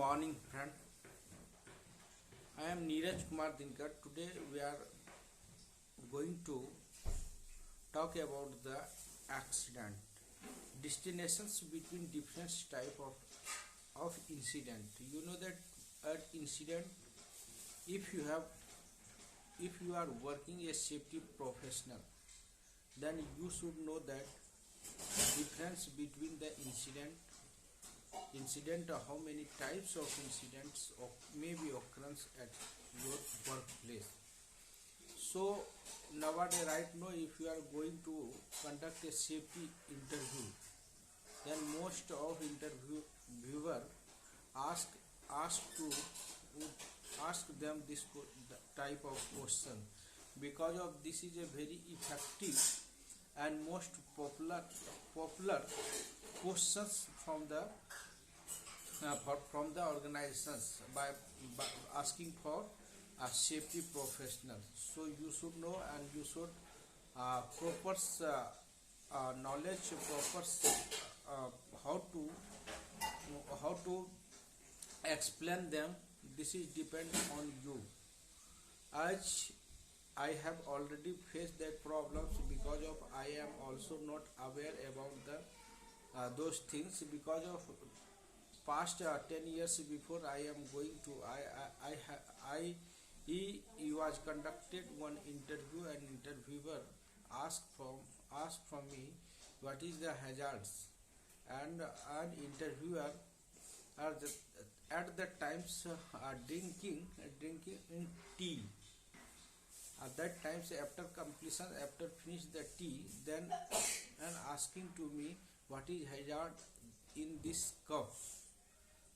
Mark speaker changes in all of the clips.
Speaker 1: morning, friend. I am Neeraj Kumar Dinkar. Today we are going to talk about the accident, destinations between different type of incident. You know that an incident, if you have, if you are working a safety professional, then you should know that difference between the incident how many types of incidents may be occurrence at your workplace. So nowadays, right now, if you are going to conduct a safety interview, then most of interviewer ask ask to would ask them this type of question, because of this is a very effective and most popular questions from the organizations by asking for a safety professional. So you should know, and you should proper knowledge, proper how to how to explain them. This is depend on you, as I have already faced that problems, because of I am also not aware about the those things, because of past 10 years before I am going to he was conducted one interview, and interviewer asked from me what is the hazards, and an interviewer are at the times drinking in tea. At that times, after completion, after finish the tea, then and asking to me what is hazard in this cup.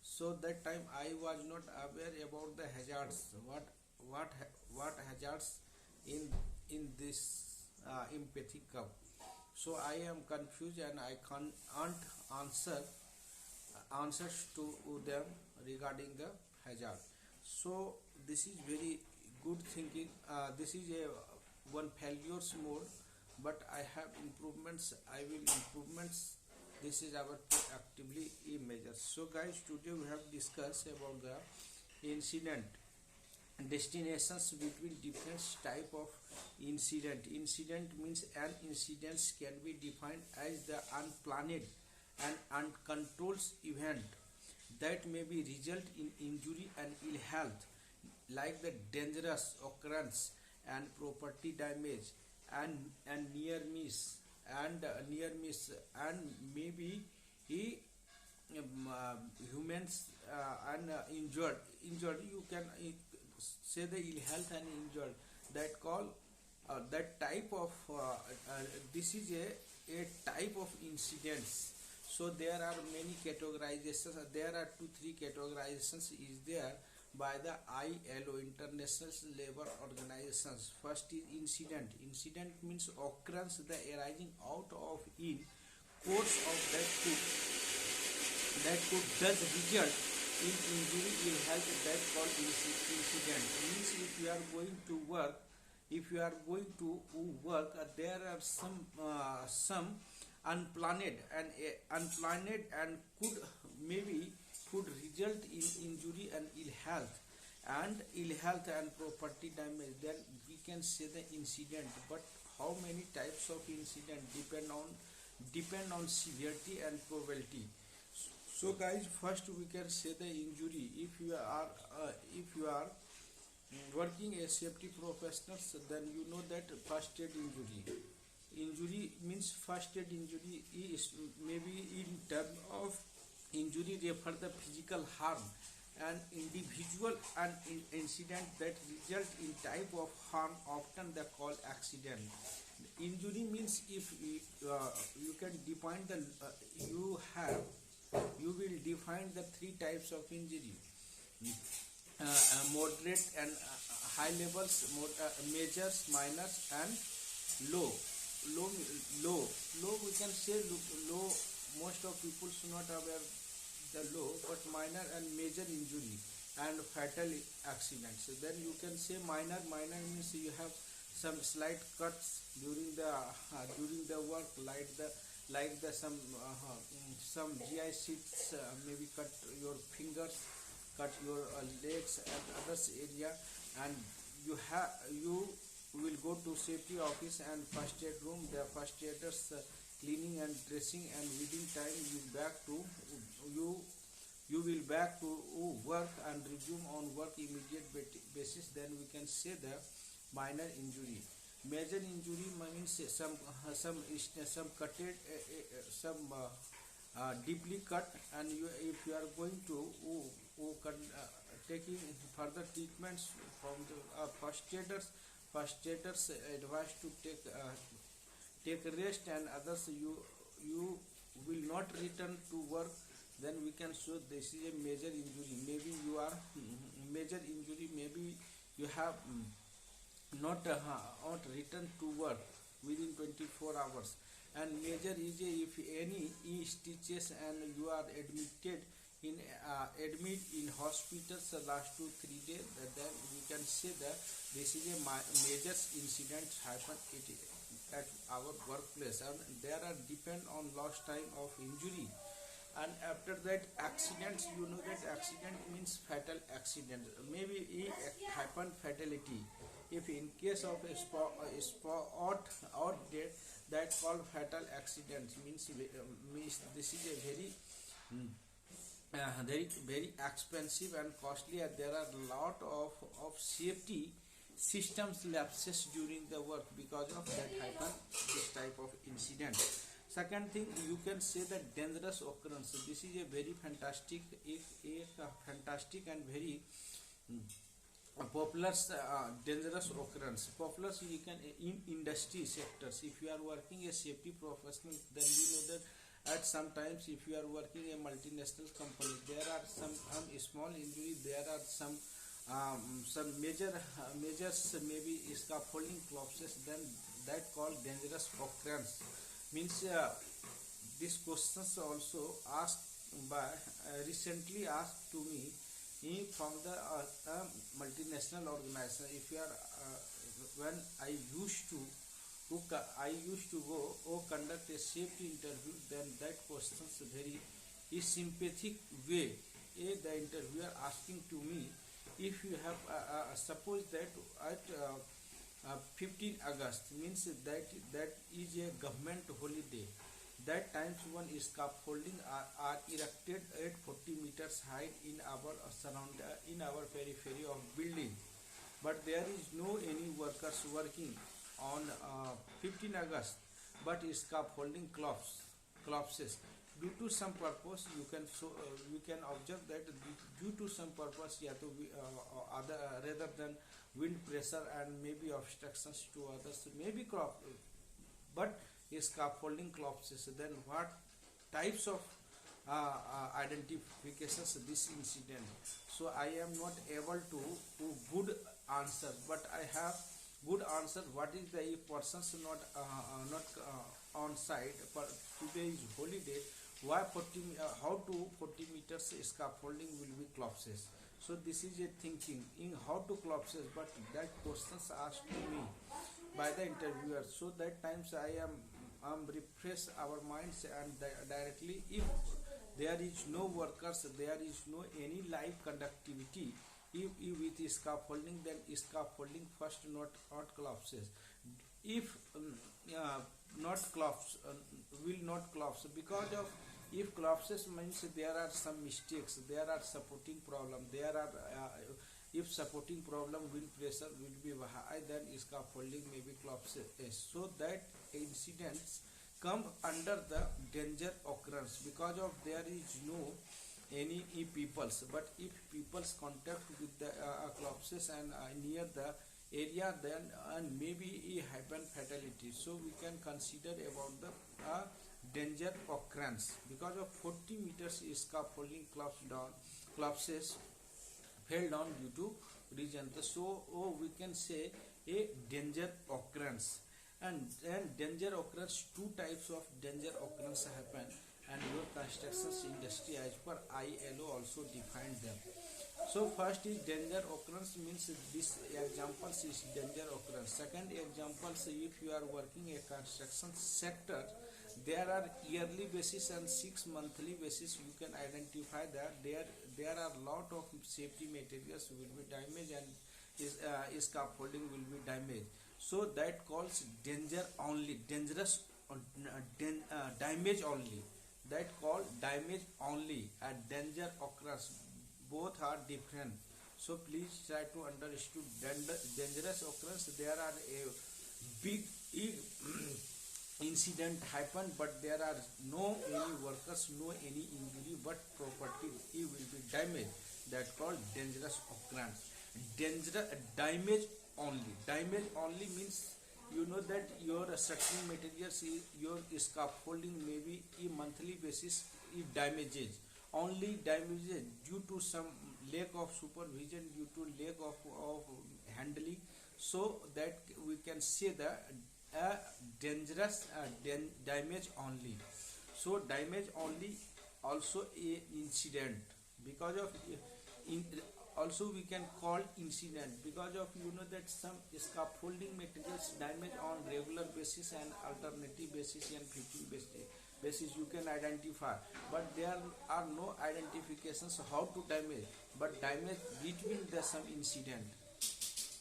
Speaker 1: So that time I was not aware about the hazards. What hazards in this empathy cup. So I am confused, and I can't answers to them regarding the hazard. So this is very good thinking. This is a one failures mode, but I have improvements. I will improvements. This is our actively measures. So guys, today we have discussed about the incident destinations between different type of incident. Incident means an incident can be defined as the unplanned and uncontrolled event that may be result in injury and ill health, like the dangerous occurrence and property damage and near miss and maybe he humans and injured. You can say the ill health and injured, that call that type of this is a type of incidents. So there are many categorizations. There are 2-3 categorizations is there by the ILO, International Labour Organizations. First is incident. Incident means occurrence the arising out of in course of that could thus result in injury, ill health, that called incident. Means if you are going to work, there are some unplanned and could result in injury and ill health and property damage. Then we can say the incident. But how many types of incident depend on severity and probability. So guys, first we can say the injury. If you are working as safety professionals, then you know that first aid injury. Injury means first aid injury is maybe in terms of injury refer the physical harm and individual and incident that result in type of harm, often they call accident. Injury means if you can define the you will define the 3 types of injury: moderate and high levels, majors, minors, and low. Low we can say low. Most of people should not aware the low, but minor and major injury and fatal accidents. So then you can say minor means you have some slight cuts during the work, like the some GI sheets maybe cut your fingers, cut your legs and others area, and you will go to safety office and first aid room. The first aiders cleaning and dressing, and within time you you will back to work and resume on work immediate basis. Then we can say the minor injury. Major injury means some cutted some deeply cut, and if you are going to taking further treatments from the first aiders advised to take rest, and others you will not return to work. Then we can show this is a major injury. Maybe you are major injury, maybe you have not returned to work within 24 hours. And major is if any stitches and you are admit in hospitals last 2-3 days, then we can say that this is a major incident happen at our workplace, and there are depend on lost time of injury. And after that accidents, you know that accident means fatal accident, maybe it happen fatality. If in case of a spot or death, that called fatal accident means this is a very expensive and costly, and there are lot of safety systems lapses during the work because of that happen this type of incident. Second thing, you can say that dangerous occurrence. This is a very fantastic, fantastic and very popular dangerous occurrence. Popular you can in industry sectors. If you are working a safety professional, then you know that at sometimes if you are working a multinational company, there are some small injury. There are some measures, maybe scaffolding collapses. Then that called dangerous occurrence. Means this questions also asked by recently asked to me from the multinational organization. If you are when I used to go conduct a safety interview, then that questions very sympathetic way. The interviewer asking to me, if you have suppose that at 15 August means that is a government holiday. That times one scaffolding are erected at 40 meters height in our in our periphery of building, but there is no any workers working on 15 August, but scaffolding collapses due to some purpose. You can observe that due to some purpose, yeah, to be, other rather than wind pressure and maybe obstructions to others, maybe crop, but scaffolding collapses. Then what types of identifications this incident? So I am not able to good answer, but I have good answer. What is the if persons not on site, but today is holiday, why 40 how to 40 meters scaffolding will be collapses? So this is a thinking in how to collapses, but that questions asked to me by the interviewer. So that times I am refresh our minds, and directly if there is no workers, there is no any live conductivity. If with scaffolding, then scaffolding first not collapses. If not collapse, will not collapse because of if collapses means there are some mistakes, there are supporting problem, there are if supporting problem wind pressure will be high, then scaffolding may be collapses. So that incidents come under the danger occurrence because of there is no any peoples, but if peoples contact with the collapses and near the area, then and maybe it happen fatality. So we can consider about the danger occurrence because of 40 meters scaffolding collapses fell down due to region. So we can say a danger occurrence. And then danger occurrence, two types of danger occurrence happen, and your constructions industry as per ILO also defined them. So first is danger occurrence means this examples is danger occurrence. Second examples, if you are working a construction sector, there are yearly basis and 6 monthly basis. You can identify that there are lot of safety materials will be damaged and scaffolding will be damaged. So that calls danger only, dangerous damage only. That called damage only and danger occurs. Both are different. So please try to understand dangerous occurrence. There are a big incident happen, but there are no any workers, no any injury, but property will be damaged. That called dangerous occurrence. Dangerous damage only. Damage only means you know that your structural materials, your scaffolding may be a monthly basis it damages. Only damages due to some lack of supervision, due to lack of handling. So that we can say the dangerous damage only. So damage only also a incident because of in, also we can call incident because of you know that some scaffolding materials damage on regular basis and alternative basis and fitting basis you can identify, but there are no identifications how to damage, but damage between the some incident.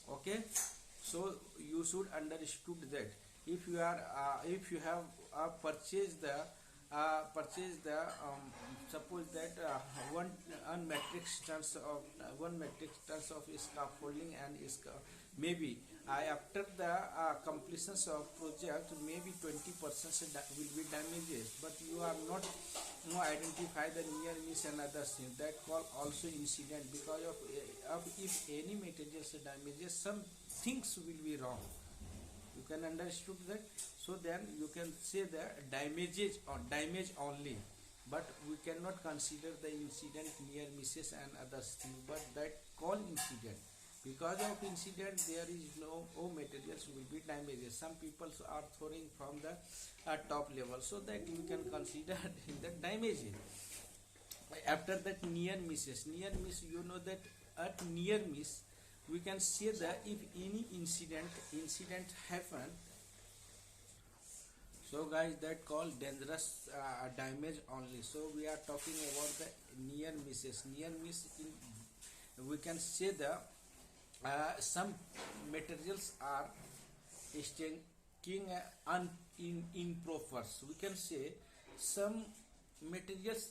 Speaker 1: Okay, so you should understood that if you are if you have purchased the suppose that one metric tons of 1 metric tons of scaffolding and maybe after the completions of project maybe 20% will be damages, but you are not no identify the near miss and other things. That call also incident because of if any materials damages, some things will be wrong. You can understood that. So then you can say the damages or damage only, but we cannot consider the incident near misses and other things, but that call incident. Because of incident there is no materials will be damaged. Some people are throwing from the top level, so that you can consider the damages. After that near misses, near miss you know that at near miss we can say that if any incident happen. So guys, that called dangerous damage only. So we are talking about the near misses. Near miss in, we can say the some materials are sticking improper. So we can say some materials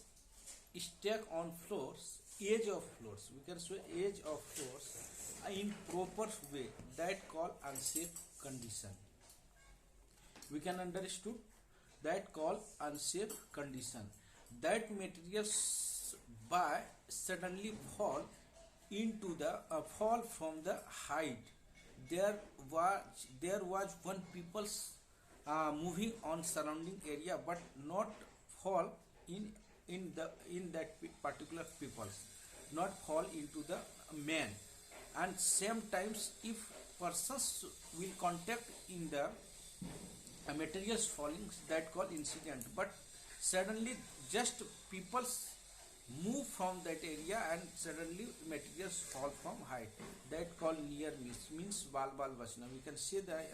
Speaker 1: stack on floors, edge of floors. We can say edge of floors in proper way. That called unsafe condition. We can understood that called unsafe condition. That materials by suddenly fall into the fall from the height. There was one people's moving on surrounding area, but not fall in that particular people's, not fall into the man. And same times if persons will contact in the materials falling, that called incident, but suddenly just people's move from that area and suddenly materials fall from height, that called near miss means bal bachna. We can say that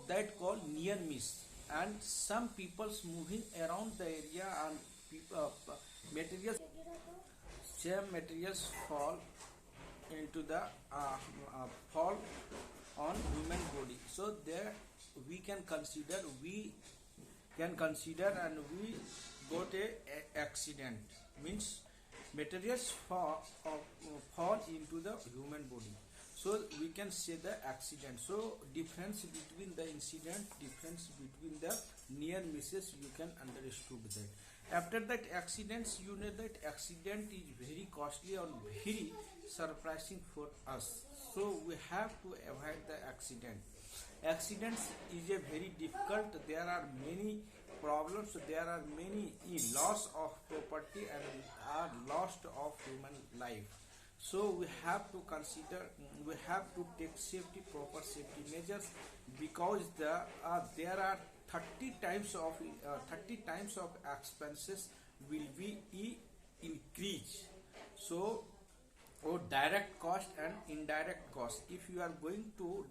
Speaker 1: that called near miss. And some people's moving around the area and materials, same materials fall into the fall on human body. So there we can consider and we got a accident means materials fall into the human body. So we can say the accident. So difference between the incident, difference between the near misses, you can understood that. After that accidents, you know that accident is very costly and very surprising for us. So we have to avoid the accident. Accidents is a very difficult. There are many problems. There are many loss of property and are lost of human life. So we have to consider. We have to take proper safety measures, because there are 30 times of expenses will be increase. So direct cost and indirect cost. If you are going to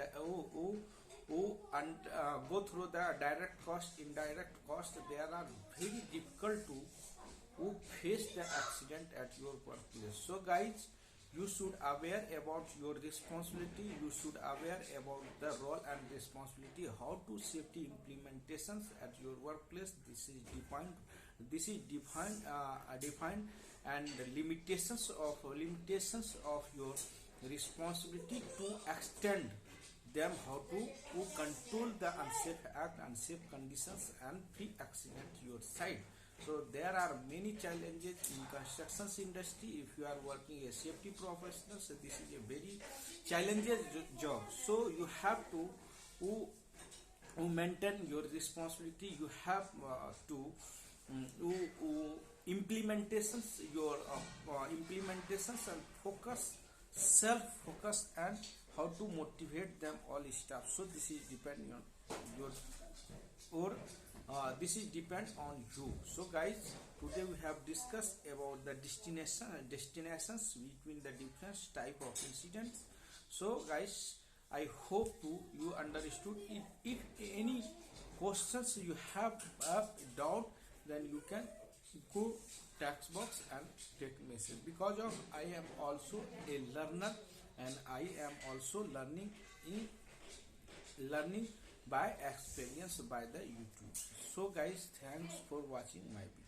Speaker 1: go through the direct cost, indirect cost, there are very difficult to who face the accident at your workplace. So guys, you should aware about your responsibility, you should aware about the role and responsibility, how to safety implementations at your workplace. This is defined and the limitations of your responsibility to extend them, how to control the unsafe act, unsafe conditions and pre-accident your side. So there are many challenges in constructions industry. If you are working a safety professional, so this is a very challenging job. So you have to who, who maintain your responsibility. You have to implementations your implementations and focus, self focus, and how to motivate them all stuff. So this is depending on your or this is depend on you. So guys, today we have discussed about the destinations between the different type of incidents. So guys, I hope to you understood. If any questions you have doubt, then you can go text box and take message, because of I am also a learner and I am also learning by experience by the YouTube. So guys, thanks for watching my video.